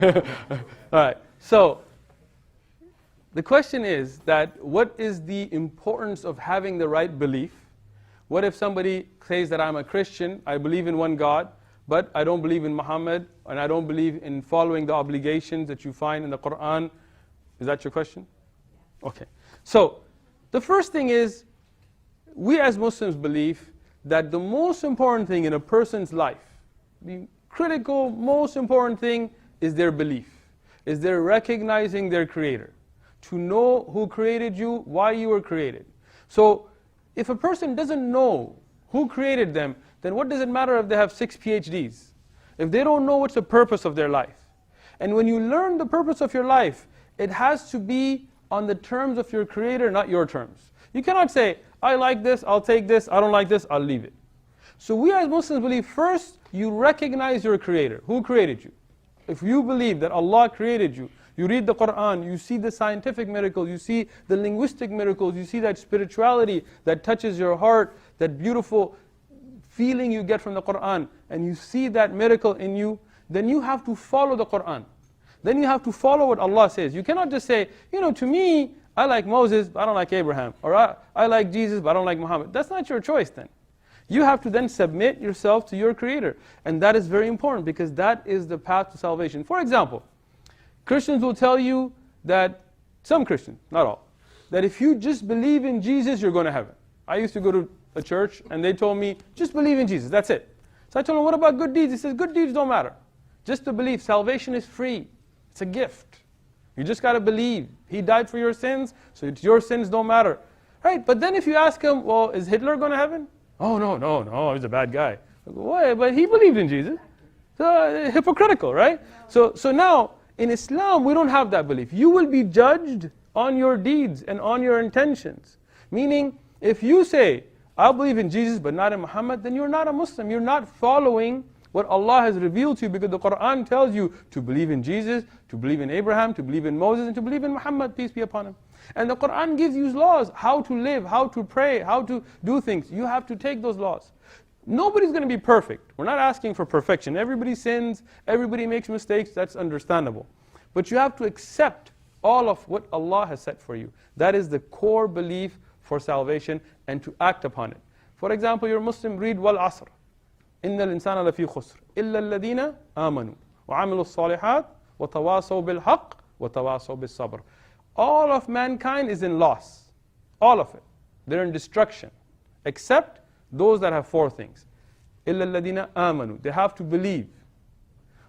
Alright, so the question is that what is the importance of having the right belief? What if somebody says that I'm a Christian, I believe in one God, but I don't believe in Muhammad, and I don't believe in following the obligations that you find in the Qur'an? Is that your question? Okay. So, the first thing is, we as Muslims believe that the most important thing in a person's life, the critical, most important thing is their belief, is their recognizing their Creator. To know who created you, why you were created. So, if a person doesn't know who created them, then what does it matter if they have 6 PhDs? If they don't know what's the purpose of their life. And when you learn the purpose of your life, it has to be on the terms of your Creator, not your terms. You cannot say, I like this, I'll take this, I don't like this, I'll leave it. So we as Muslims believe first, you recognize your Creator. Who created you? If you believe that Allah created you, you read the Qur'an, you see the scientific miracles, you see the linguistic miracles, you see that spirituality that touches your heart, that beautiful feeling you get from the Qur'an, and you see that miracle in you, then you have to follow the Qur'an. Then you have to follow what Allah says. You cannot just say, to me, I like Moses, but I don't like Abraham. Or I like Jesus, but I don't like Muhammad. That's not your choice then. You have to then submit yourself to your Creator. And that is very important, because that is the path to salvation. For example, Christians will tell you that, some Christians, not all, that if you just believe in Jesus, you're going to heaven. I used to go to a church, and they told me, just believe in Jesus, that's it. So I told them, what about good deeds? He says, good deeds don't matter. Just to believe, salvation is free. It's a gift. You just got to believe. He died for your sins, so your sins don't matter. Right? But then if you ask him, well, is Hitler going to heaven? Oh, no, he's a bad guy. Why? But he believed in Jesus. So, hypocritical, right? So now, in Islam, we don't have that belief. You will be judged on your deeds and on your intentions. Meaning, if you say, I believe in Jesus but not in Muhammad, then you're not a Muslim. You're not following what Allah has revealed to you, because the Qur'an tells you to believe in Jesus, to believe in Abraham, to believe in Moses, and to believe in Muhammad, peace be upon him. And the Qur'an gives you laws, how to live, how to pray, how to do things. You have to take those laws. Nobody's going to be perfect. We're not asking for perfection. Everybody sins, everybody makes mistakes, that's understandable. But you have to accept all of what Allah has set for you. That is the core belief for salvation, and to act upon it. For example, you're a Muslim, read wal asr. إِنَّ الْإِنسَانَ لَفِي خُسْرٍ إِلَّا الَّذِينَ آمَنُوا وَعَمِلُوا الصَّالِحَاتِ وَتَوَاصَوْا بِالْحَقِّ وَتَوَاصَوْا بِالصَّبْرِ. All of mankind is in loss. All of it. They're in destruction. Except those that have 4 things. إِلَّا الَّذِينَ آمَنُوا. They have to believe.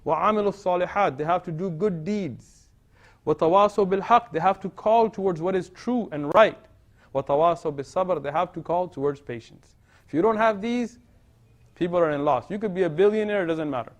وَعَمِلُوا الصَّالِحَاتِ. They have to do good deeds. وَتَوَاصَوْا بِالْحَقِّ. They have to call towards what is true and right. وَتَوَاصَوْا بِالصَّبْرِ. They have to call towards patience. If you don't have these, people are in loss. You could be a billionaire, it doesn't matter.